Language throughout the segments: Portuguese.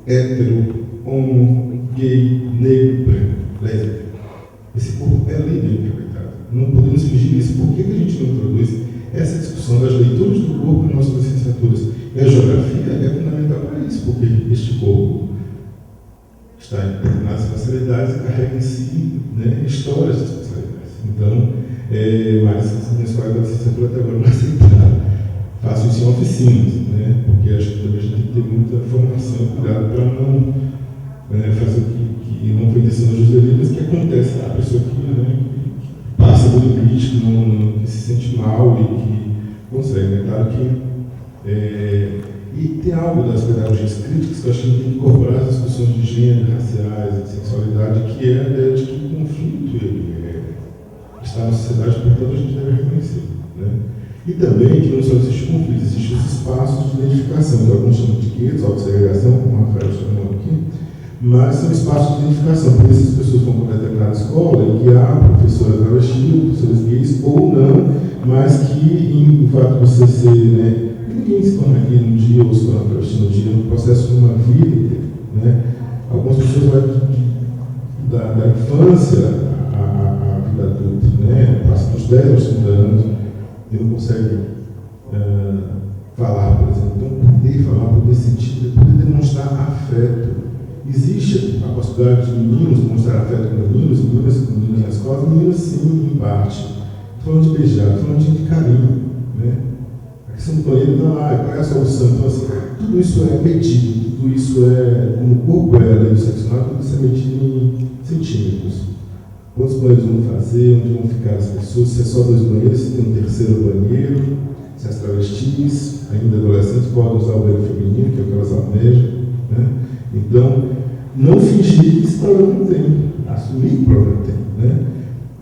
hétero, homo, gay, negro, branco, lésbico. Esse corpo é levemente interpretado. Não podemos fingir isso. Por que a gente não introduz essa discussão das leituras do corpo nas nossas licenciaturas? E a geografia é fundamental para isso, porque este corpo está em determinadas especialidades e carrega em si, né, histórias de especialidades. Então, mas as minhas colegas da licenciatura até agora não aceitaram. Faço isso em oficinas, né, porque acho que também a gente tem que ter muita formação e cuidado para não fazer o que não foi intenção da Juscelina, mas que acontece a pessoa que passa do limite, que se sente mal e que consegue. É claro que e tem algo das pedagogias críticas que eu acho que a gente tem que incorporar as discussões de gênero, raciais, de sexualidade, que é a ideia de que o conflito está na sociedade, portanto a gente deve reconhecer. Né? E também que não só existe conflito, existem os espaços de identificação, que alguns chamam de guetos, autossegregação, como o Rafael chamou aqui, mas são espaços de identificação, porque essas pessoas vão para determinada escola e que há professoras travestis, professores gays ou não, mas que, o fato de você ser, ninguém se torna gay num dia ou se torna travesti no dia, é um processo de uma vida, né? Algumas pessoas vão da infância à vida adulta, né? Passa dos 10 aos 30 anos e não consegue falar, por exemplo. Então, poder falar, poder sentir, poder demonstrar afeto. Existe a possibilidade de meninos demonstrar afeto com meninos, meninas com meninas na escola, meninas sim, em parte. Estou falando de beijar, estou falando de carinho, né? A questão do banheiro não há, qual é a solução? Então, assim, tudo isso é medido, tudo isso como o corpo é a lei do sexo natural, tudo isso é medido em centímetros. Quantos banheiros vão fazer, onde vão ficar as pessoas, se é só 2 banheiros, se tem um terceiro banheiro, se as travestis, ainda adolescentes, podem usar o banheiro feminino, que é o que elas almejam, né? Então, não fingir que esse problema não tem, assumir que o problema tem, né?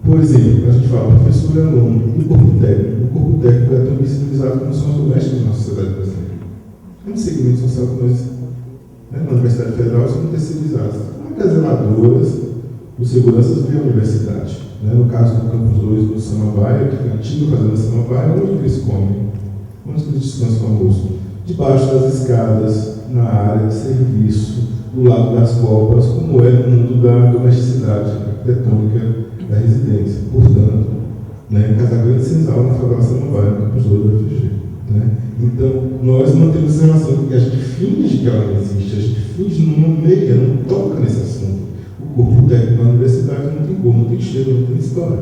Por exemplo, a gente fala professor e aluno, o corpo técnico é tão visibilizado como são as domésticas na sociedade brasileira. É um segmento social que nós, na Universidade Federal, somos terceirizados. Como as zeladoras, os seguranças vêm à universidade. Né? No caso do Campus 2 do Samambaia, que é a antiga fazenda Samambaia, onde eles comem? Onde eles descansam o almoço? Debaixo das escadas, na área de serviço, do lado das copas, como é no mundo da domesticidade arquitetônica da residência. Portanto, Casa Grande Senzala, na favela Samambaia, no Campus 2 do UFG. Né? Então, nós mantemos essa relação, porque a gente finge que ela não existe, a gente finge, não nomeia, não toca nesse assunto. O corpo técnico da universidade não tem cor, não tem cheiro, não tem história.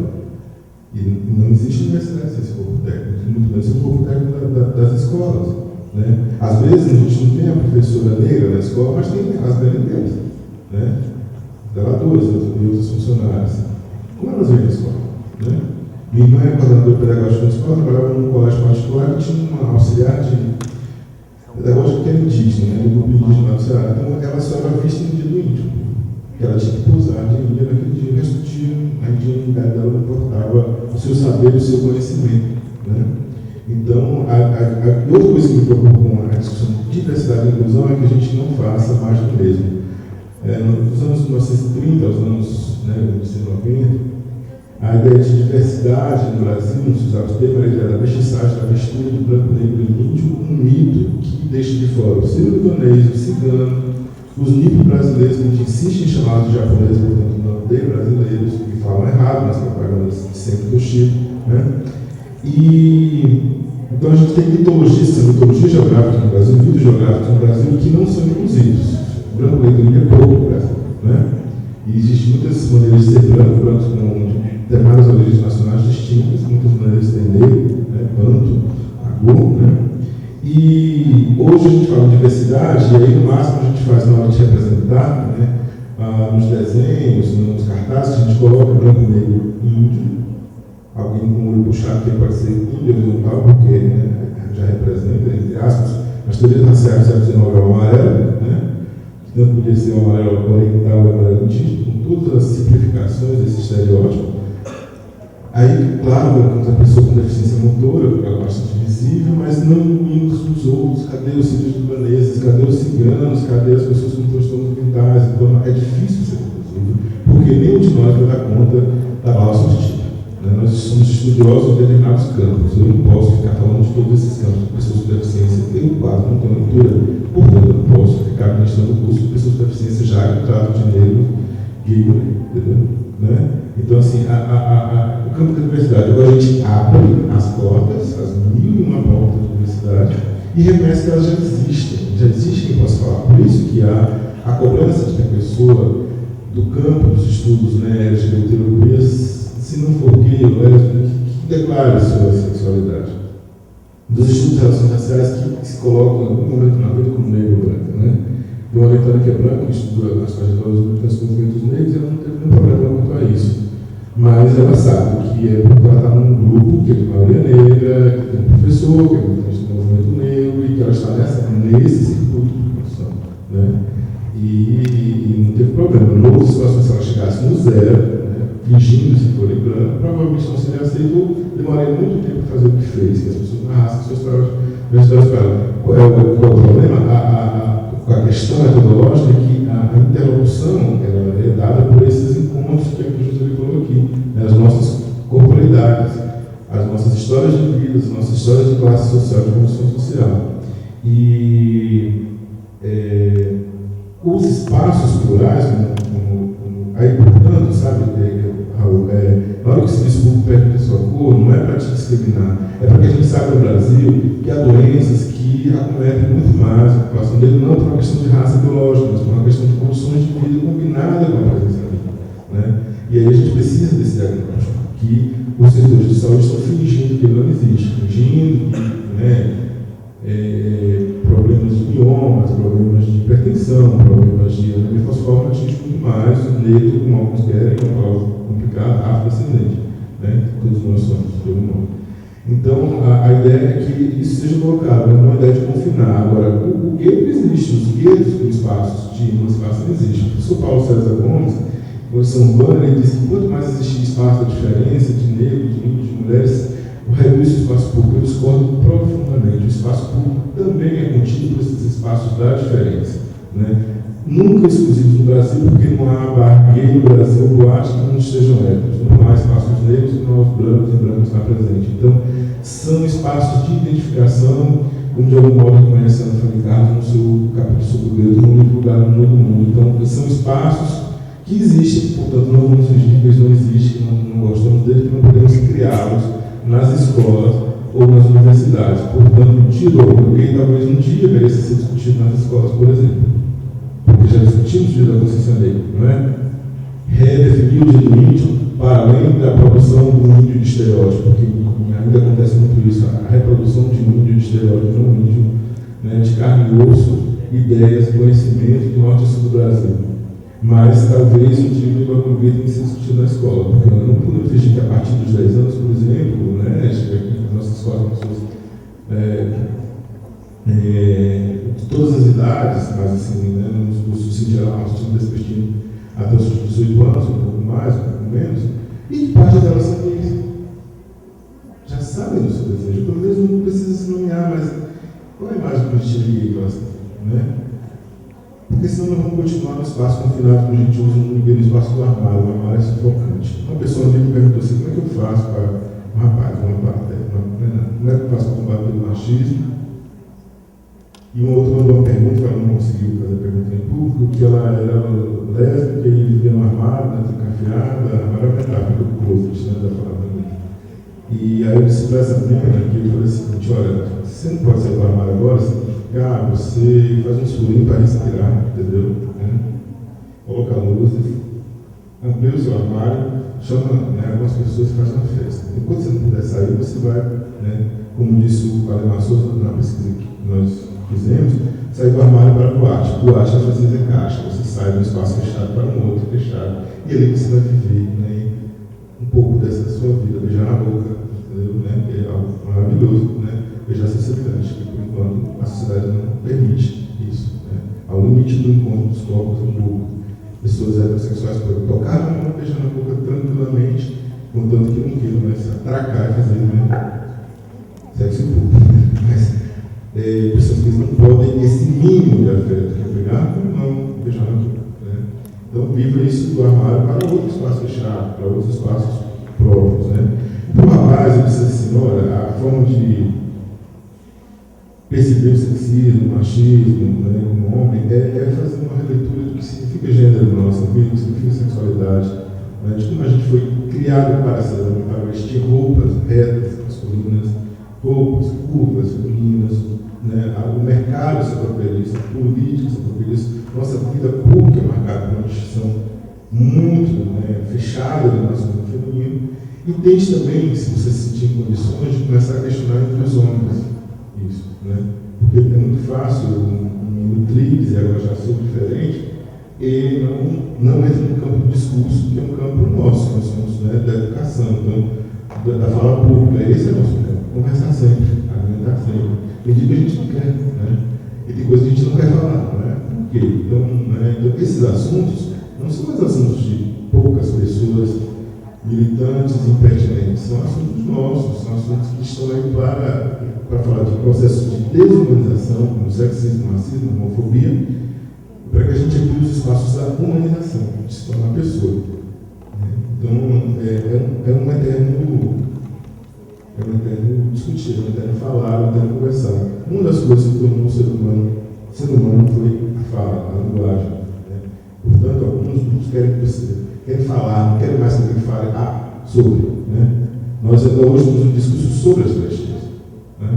E não existe universidade sem esse corpo técnico, muito menos sem o corpo técnico das escolas. Né? Às vezes a gente não tem a professora negra na escola, mas tem as BNTs, né? Delatoras e outros funcionários. Como elas vêm na escola? Né? Minha irmã é coordenadora pedagógica na escola, trabalhava num colégio particular que tinha uma auxiliar de pedagógica que era indígena, né? Do grupo indígena do Ceará. Então ela só era vista no dia do índio, que ela tinha que pousar de índia naquele dia, o resto do dia a indianidade dela não importava o seu saber, o seu conhecimento. Né? Então, a outra coisa que me preocupa com a discussão de diversidade e inclusão é que a gente não faça mais do mesmo. Nos anos 1930, aos anos 1990, a ideia de diversidade no Brasil, nos usados termos, era a ideia da mestiçagem, da mistura do branco, negro e índio, um mito que deixa de fora o sírio-libanês, o cigano, os nipo-brasileiros, que a gente insiste em chamar de japoneses, portanto, não de brasileiros, que falam errado nas propagandas de sempre do Chico. Né? Então a gente tem mitologia geográfica no Brasil, mitos geográficos no Brasil, que não são inclusivos. Branco, negro é pouco no Brasil. Né? E existem muitas maneiras de ser branco, brancos com determinadas origens nacionais distintas, muitas maneiras de ser negro, né? Banto, agô, né? E hoje a gente fala de diversidade, e aí no máximo a gente faz na hora de representar, né? Nos desenhos, nos cartazes, a gente coloca branco, negro, índio, alguém com o olho puxado, que pode ser índio horizontal, porque já representa, entre aspas, mas teorias raciais do século XIX é o amarelo, né? Tanto podia ser o amarelo oriental e o amarelo indígena, com todas as simplificações desse estereótipo. Aí, claro, a pessoa com deficiência motora, porque ela é bastante visível, mas não incluindo os outros. Cadê os sírios libaneses? Cadê os ciganos? Cadê as pessoas com transtornos mentais? Então, é difícil ser inclusivo, porque nenhum de nós vai dar conta da baixa autoestima. Nós somos estudiosos em determinados campos. Eu não posso ficar falando de todos esses campos de pessoas com deficiência. Eu quase não tenho leitura, portanto, eu não posso posso ficar ministrando o curso de pessoas com deficiência já que tratam de negro, gay, entendeu? Né? Então, assim, o campo da diversidade, agora a gente abre as portas, as 1001 portas da diversidade, e reconhece que elas já existem quem possa falar. Por isso que a cobrança de que a pessoa do campo dos estudos, né, LGBT, se não for gay ou lésbica, que declare sua sexualidade. Dos estudos de relações raciais que se colocam em algum momento na vida como negro ou branca, né? De uma orientada que é branca, que estuda as trajetórias dos movimentos negros, ela não teve nenhum problema quanto a isso. Mas ela sabe que é porque ela está num grupo que é de maioria negra, que tem um professor, que é do movimento negro, e que ela está nesse circuito de produção, né? E não teve problema. Em outras situações, se ela chegasse no zero, né, fingindo se for branco, provavelmente não seria aceito. Demorei muito tempo para fazer o que fez, que as pessoas narrassem suas histórias para ela. Qual é o problema? A questão metodológica é que a interlocução ela é dada por esses encontros que a José falou aqui, né, as nossas corporeidades, as nossas histórias de vida, as nossas histórias de classe social, de condição social. E os espaços plurais, aí, portanto, sabe, Raul, na hora que o serviço público pergunta a sua cor, não é para te discriminar, é porque a gente sabe no Brasil que há doenças que acometem muito mais a população dele, não por uma questão de raça biológica, mas por uma questão de condições de vida combinada com a presença dele, né? E aí a gente precisa desse diagnóstico, que os setores de saúde estão fingindo que ele não existe, fingindo que, né, problemas de miomas, problemas de hipertensão, problemas de anemia falciforme atingem muito mais o negro, como alguns querem, é uma palavra complicada, afrodescendente, né? Todos nós somos, de algum modo. Então, a ideia é que isso seja colocado, mas não é uma ideia de confinar. Agora, o gueto existe, os guetos com espaços de emancipação existem. O professor Paulo César Gomes, em Condição Urbana, ele diz que quanto mais existir espaço da diferença de negros, de índios, de mulheres, reduz o espaço público. Eu discordo profundamente. O espaço público também é contido por esses espaços da diferença, né? Nunca exclusivos no Brasil, porque não há bar gay no Brasil, boate que não estejam héteros. Não há espaços negros que não há os brancos e brancos estão presentes. Então, são espaços de identificação, como de algum modo reconhece a Ana Fanny Carlos no seu capítulo sobre o gueto, no único lugar no mundo. Então, são espaços que existem, portanto, não vamos fingir que eles não existem, não gostamos deles, que não podemos criá-los nas escolas ou nas universidades. Portanto, tirou, porque talvez um dia mereça ser discutido nas escolas, por exemplo. Porque já discutimos o dia da consciência negra, não é? Redefinir o dia do índio para além da produção do índio de estereótipo, porque ainda acontece muito isso, a reprodução de um índio de estereótipo, não um índio, né, de carne e osso, ideias, conhecimento do norte e sul do Brasil. Mas talvez um dia o bagulho tem que ser discutido na escola, porque não podemos fingir que a partir dos 10 anos, por exemplo, né, chega aqui nas nossas escolas, pessoas de todas as idades, mas assim, né, nos cursos em geral, nós estamos despestindo até os 18 anos, um pouco mais, um pouco menos, e que parte delas são gays. Já sabem do seu desejo, pelo menos não precisa se nomear, mas qual é a imagem que a gente tem que elas têm, né? Porque senão nós vamos continuar no espaço confinado que a gente usa no espaço do armário. O armário é sufocante. Uma pessoa me perguntou assim: como é que eu faço para um rapaz, como é que eu faço para combater o machismo? E uma outra mandou uma pergunta que ela não conseguiu fazer a pergunta em público, que ela era lésbica e vivia no armário, trancafiada, armário é metáfora do closet, né, da palavra. E aí eu disse para essa menina que eu falei o seguinte: olha, você não pode sair do armário agora, você tem que ficar, você faz um furinho para respirar, entendeu? Coloca a luz, amplia o seu armário, chama, né, algumas pessoas e faz uma festa. Enquanto você não puder sair, você vai, né, como disse o Alemar Souza na pesquisa que nós fizemos, sair do armário para a boate. Boate às vezes é caixa, você sai de um espaço fechado para um outro fechado, e ali você vai viver, né, um pouco dessa sua vida, beijar na boca, entendeu? Né, que é algo maravilhoso, né, beijar a sensibilidade, que por enquanto a sociedade não permite isso, né, ao limite do encontro dos corpos em público. Pessoas heterossexuais podem tocar na mão, beijar na boca tranquilamente, contanto que não queiram, né, se atracar e fazer, né, sexo em público, mas pessoas que não podem esse mínimo de afeto, que é pegar com a mão, beijar na boca, né? Então, viva isso do armário para outro espaço fechado, para outros espaços próprios, né? Para o rapaz, eu disse assim: olha, a forma de perceber o sexismo sexismo, machismo, né, como homem, é fazer uma releitura do que significa gênero na nossa vida, do que significa sexualidade, né, de como a gente foi criado para vestir roupas retas, masculinas, roupas curvas, femininas, né, o mercado se apropria disso, a política se apropria disso, nossa vida pública é marcada por uma distinção muito, né, fechada do masculino e feminino, e tente também, se você se sentir em condições, de começar a questionar entre os homens isso, né? Porque é muito fácil um Nutrix, e agora já sou diferente, ele não entra no campo do discurso, que é um campo nosso, nós somos, né, da educação, então, da fala pública, esse é o nosso campo, conversar sempre, argumentar sempre. Tem dia que a gente não quer, né? E tem coisa que a gente não quer falar, né? Por quê? Então, né, então esses assuntos não são mais assuntos de poucas pessoas militantes e impertinentes, são assuntos nossos, são assuntos que estão aí para falar de processos de desumanização, como sexismo, racismo, homofobia, para que a gente abra os espaços da humanização, de se tornar pessoa. Então, é um eterno discutir, é um eterno falar, é um eterno conversar. Uma das coisas que tornou o ser humano foi a fala, a linguagem. Né? Portanto, alguns grupos querem falar, não querem mais que alguém fale sobre. Né? Nós hoje temos um discurso sobre as travestis. Né?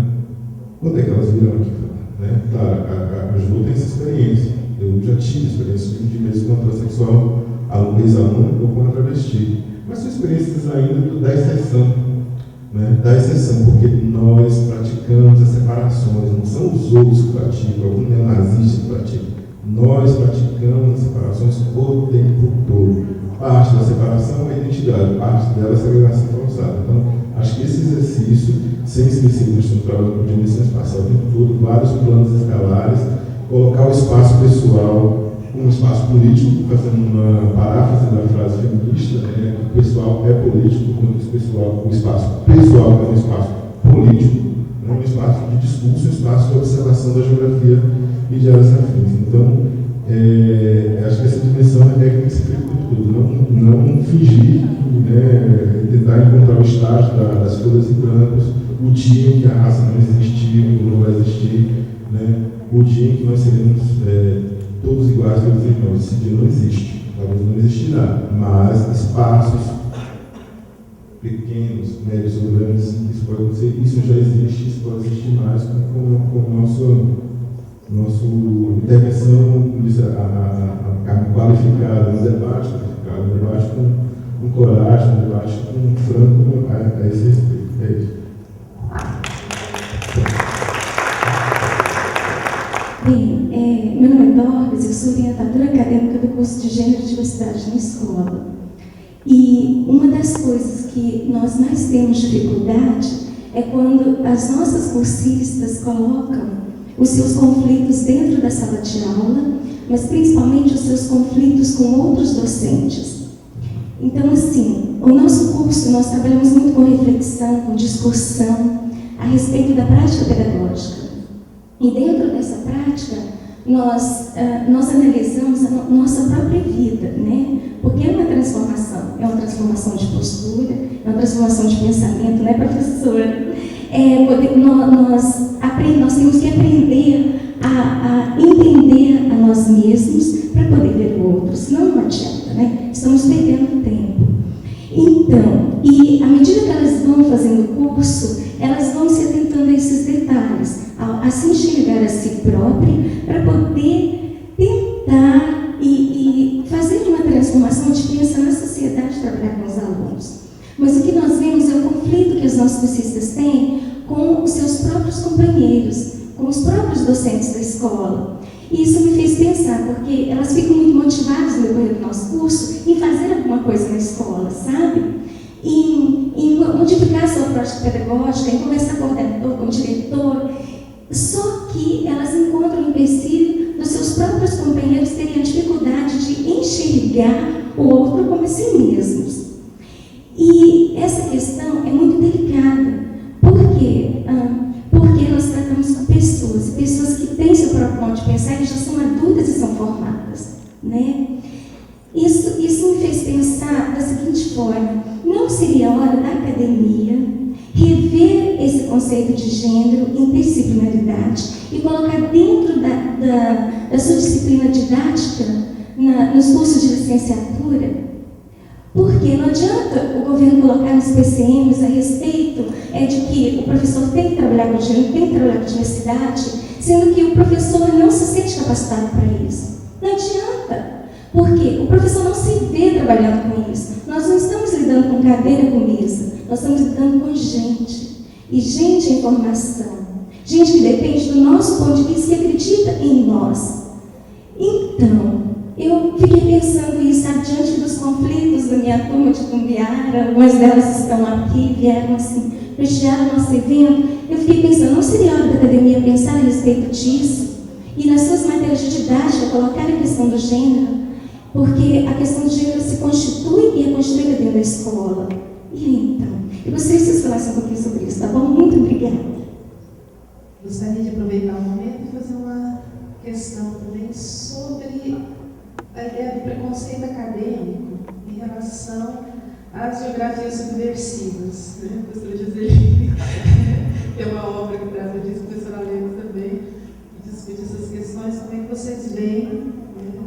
Quando é que elas viram aqui falar? Né? Claro, a Ju tem essa experiência. Eu já tive experiência de vez com uma transexual, ex-aluna ou com uma travesti. Mas são experiências ainda da exceção. Né? Da exceção, porque nós praticamos as separações, não são os outros que praticam, algum neonazista que pratica. Nós praticamos as separações o tempo todo. Parte da separação é a identidade, parte dela é a segregação forçada. Então, acho que esse exercício, sem esquecer que nós estamos trabalhando com dimensão espacial o tempo todo, vários planos escalares, colocar o espaço pessoal como um espaço político, fazendo uma paráfrase da frase feminista, né, que o pessoal é político, o espaço pessoal é um espaço político, né, um espaço de discurso, um espaço de observação da geografia e de áreas afins. Então, acho que essa dimensão é que tem que ser feita por tudo, não fingir, né, tentar encontrar o estágio das folhas em brancos, o dia em que a raça não existiu, não vai existir, né, o dia em que nós seremos todos iguais, todos irmãos. Esse dia não existe, talvez não existirá, mas espaços pequenos, médios ou grandes, isso pode acontecer, isso já existe, isso pode existir mais com nossa intervenção, a carne qualificada, um debate qualificado, um debate com coragem, um debate com franco a esse respeito. É isso. Bem, meu nome é Dorbes, eu sou orientadora acadêmica do curso de Gênero e Diversidade na escola. E uma das coisas que nós mais temos dificuldade é quando as nossas cursistas colocam os seus conflitos dentro da sala de aula, mas principalmente os seus conflitos com outros docentes. Então, assim, o nosso curso, nós trabalhamos muito com reflexão, com discussão a respeito da prática pedagógica. E dentro dessa prática, nós analisamos a nossa própria vida, né? Porque é uma transformação de postura, é uma transformação de pensamento, né, professora? Nós temos que aprender a entender a nós mesmos para poder ver o outro, senão não adianta, né? Estamos perdendo tempo. Então, e à medida que elas vão fazendo o curso, elas vão se atentando a esses detalhes, a se enxergar a si própria, para poder tentar e fazer uma transformação de criança na sociedade, trabalhar com os alunos. Mas o que nós vemos é o conflito que os nossos cursistas têm com os seus próprios companheiros, com os próprios docentes da escola. E isso me fez pensar, porque elas ficam muito motivadas no decorrer do nosso curso em fazer alguma coisa na escola, sabe? Em modificar a sua prática pedagógica, em conversar com o coordenador, com o diretor. Só que elas encontram o empecilho dos seus próprios companheiros terem a dificuldade de enxergar o outro como a si mesmos. E essa questão é muito delicada. Por quê? Porque nós tratamos com pessoas que têm seu próprio modo de pensar e já são adultas e são formadas, né? Isso me fez pensar da seguinte forma: não seria a hora da academia rever esse conceito de gênero, interdisciplinaridade e colocar dentro da sua disciplina didática, nos cursos de licenciatura. Porque não adianta o governo colocar nos PCMs a respeito de que o professor tem que trabalhar com gênero, tem que trabalhar com diversidade, sendo que o professor não se sente capacitado para isso. Não adianta, porque o professor não se vê trabalhando com isso. Nós não estamos lidando com cadeira, com mesa, nós estamos lidando com gente. E gente é informação. Gente que depende do nosso ponto de vista, que acredita em nós. Então, eu fiquei pensando isso, sabe, diante dos conflitos da minha turma de Tumbiara, algumas delas estão aqui, vieram assim, prestigiar o nosso evento. Eu fiquei pensando, não seria hora da academia pensar a respeito disso? E nas suas matérias de didática, colocar a questão do gênero, porque a questão do gênero se constitui e é construída dentro da escola. E aí, então? Eu gostaria que vocês falassem um pouquinho sobre isso, tá bom? Muito obrigada. Gostaria de aproveitar o momento e fazer uma questão também sobre a ideia do preconceito acadêmico em relação às geografias subversivas. Né? O professor José tem uma obra que trata disso, o professor Aleno também, que discute essas questões. Como é que vocês veem, né,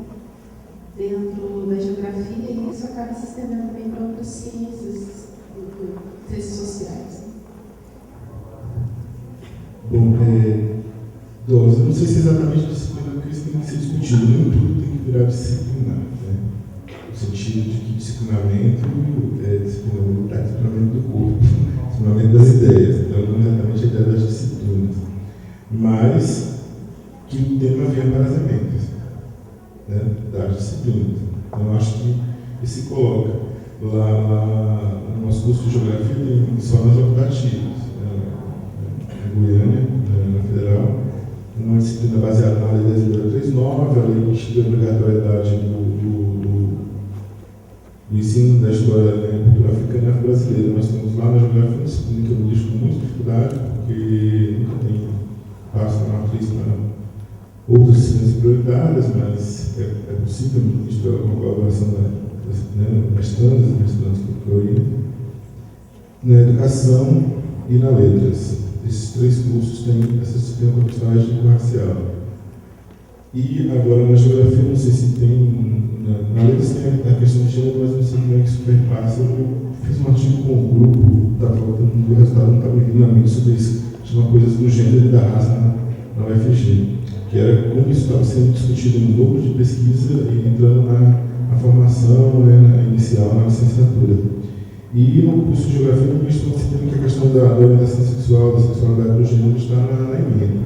dentro da geografia, e isso acaba se estendendo também para outras ciências sociais? Bom, eu não sei se exatamente a disciplina, porque isso tem que ser discutido. Nem tudo tem que virar disciplinar, né? No sentido de que disciplinamento é disciplinamento do corpo, disciplinamento das ideias. Então, não é exatamente a ideia das disciplinas. Mas que o tema venha para as emendas, né, das disciplinas. Então, eu acho que isso se coloca lá no nosso curso de geografia, tem só nas optativas. Goiânia, na Federal, uma disciplina baseada na Lei 10.339, a lei que institui a obrigatoriedade do ensino da história da cultura africana e afro-brasileira. Nós temos lá na geografia uma disciplina que eu me deixo com muita dificuldade, porque nunca tem espaço na matriz para outras disciplinas prioritárias, mas é possível ministrar uma colaboração das mestrandas e mestrantes que eu ia, na educação e na letras. Esses três cursos têm essa disciplina profissional de língua racial. E agora na geografia, não sei se tem, na letras tem a questão de gênero, mas não sei como é que isso perpassa. Eu fiz um artigo com o grupo, estava faltando o resultado, não estava me vindo na mente sobre isso, chama Coisas do Gênero e da Raça na UFG, que era como isso estava sendo discutido no núcleo de pesquisa e entrando na formação, né, inicial, na licenciatura. E no curso de geografia, eu vi que a questão da orientação sexual, da sexualidade do gênero está na emenda,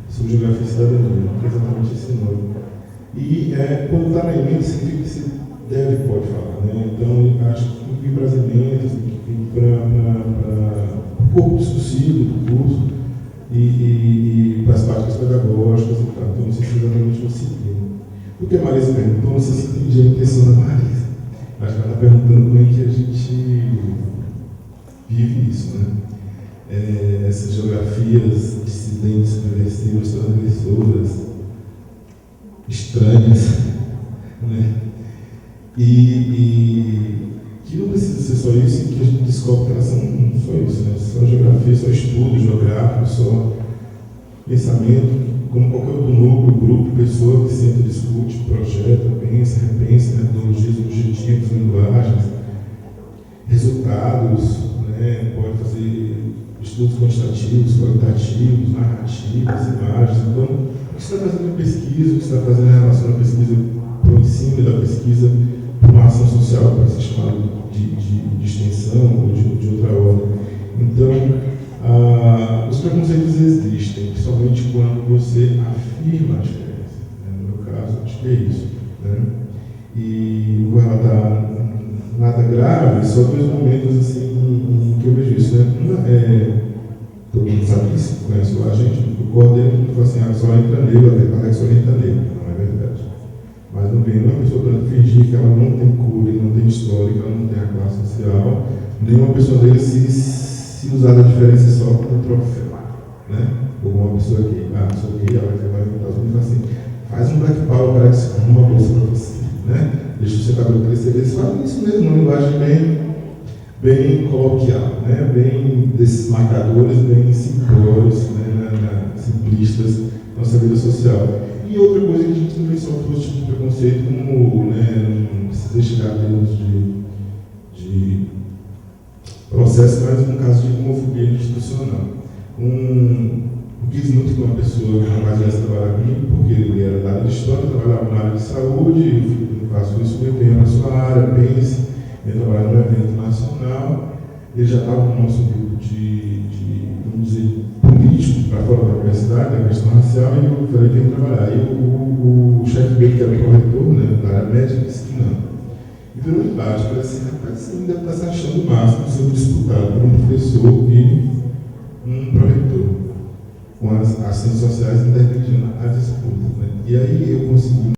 sobre geografia e cidadania, que é exatamente esse nome. E quando está na emenda, significa que se deve e pode falar, né? Então, acho que tem que vir para as emendas, tem que vir para o corpo discursivo do curso e para as práticas pedagógicas e tal. Então, não sei se é exatamente uma disciplina. O que a Marisa perguntou, não sei se entendi a intenção da Marisa. Acho que ela está perguntando como é que a gente vive isso, né? Essas geografias dissidentes, subversivas, transgressoras, estranhas, né? E que não precisa ser só isso, que a gente descobre que elas são só isso, né? Só geografia, só estudo geográfico, só pensamento, como qualquer outro núcleo, grupo, pessoa que senta, discute, projeta, pensa, repensa, metodologias, objetivos, linguagens, resultados, né? Pode fazer estudos quantitativos, qualitativos, narrativas, imagens. Então, o que você está fazendo em pesquisa, o que você está fazendo em relação à pesquisa para o ensino e da pesquisa para uma ação social, para ser chamado de extensão ou de outra ordem. Então, os preconceitos existem, principalmente quando você afirma a diferença. Né? No meu caso, acho que é isso. Né? E não vou relatar nada grave, só dois momentos assim, que eu vejo isso. Né? Todo mundo sabe disso, conhece lá a gente, o coordeno que fala assim, só entra negro, até só entra negro. Não é verdade. Mas não vem uma pessoa para fingir que ela não tem cor, não tem história, que ela não tem a classe social, nenhuma pessoa dele se usar da diferença só como troféu, né? Ou uma pessoa gay, sou gay, ela vai inventar os meninos assim, faz um black power para que se forme uma bolsa para você, né? Deixa o seu cabelo crescer, eles falam isso mesmo, uma linguagem bem coloquial, né? Bem desses marcadores, bem simplórios, né? Simplistas, nossa vida social. E outra coisa que a gente também sofre outro tipo de preconceito, como, né, não precisa chegar a termos de processo, mas um caso de homofobia institucional. Eu quis muito que uma pessoa jamais viesse trabalhar comigo, porque ele era da área de história, trabalhava na área de saúde, eu faço isso muito tempo na sua área, pense, ia trabalhar num evento nacional, ele já estava no nosso grupo de vamos dizer, político para fora da universidade, da questão racial, e eu falei que tem que trabalhar. E o chefe dele, que era o corretor, né, da área médica, disse que não. E virou um debate, falei assim, rapaz, você ainda está se achando o máximo sendo disputado por um professor e um proreitor, com as ciências sociais intermediando as disputas. Né? E aí eu consegui